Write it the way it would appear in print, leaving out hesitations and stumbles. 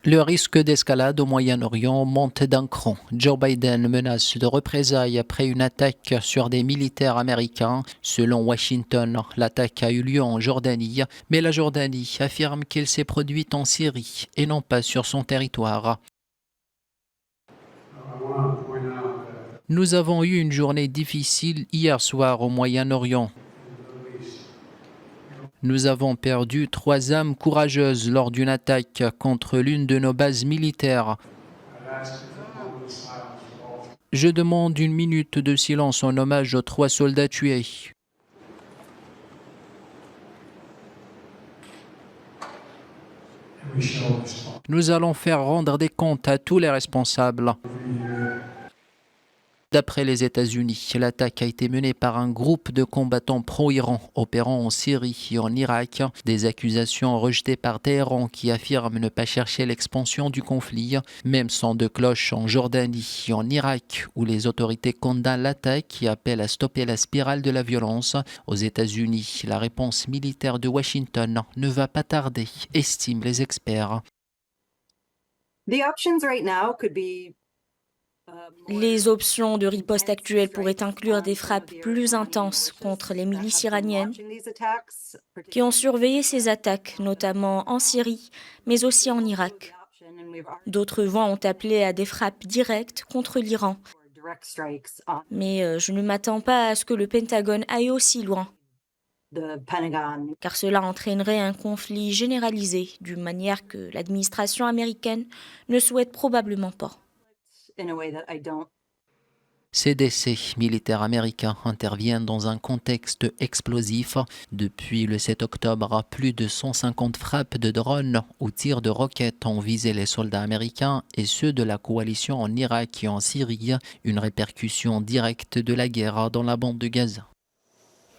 Le risque d'escalade au Moyen-Orient monte d'un cran. Joe Biden menace de représailles après une attaque sur des militaires américains. Selon Washington, l'attaque a eu lieu en Jordanie, mais la Jordanie affirme qu'elle s'est produite en Syrie et non pas sur son territoire. Nous avons eu une journée difficile hier soir au Moyen-Orient. Nous avons perdu 3 âmes courageuses lors d'une attaque contre l'une de nos bases militaires. Je demande 1 minute de silence en hommage aux 3 soldats tués. Nous allons faire rendre des comptes à tous les responsables. D'après les États-Unis, l'attaque a été menée par un groupe de combattants pro-Iran opérant en Syrie et en Irak. Des accusations rejetées par Téhéran qui affirme ne pas chercher l'expansion du conflit. Même son de cloche en Jordanie et en Irak où les autorités condamnent l'attaque et appellent à stopper la spirale de la violence. Aux États-Unis, la réponse militaire de Washington ne va pas tarder, estiment les experts. Les options de riposte actuelles pourraient inclure des frappes plus intenses contre les milices iraniennes qui ont surveillé ces attaques, notamment en Syrie, mais aussi en Irak. D'autres voix ont appelé à des frappes directes contre l'Iran. Mais je ne m'attends pas à ce que le Pentagone aille aussi loin, car cela entraînerait un conflit généralisé d'une manière que l'administration américaine ne souhaite probablement pas. Ces décès militaires américains interviennent dans un contexte explosif. Depuis le 7 octobre, plus de 150 frappes de drones ou tirs de roquettes ont visé les soldats américains et ceux de la coalition en Irak et en Syrie, une répercussion directe de la guerre dans la bande de Gaza.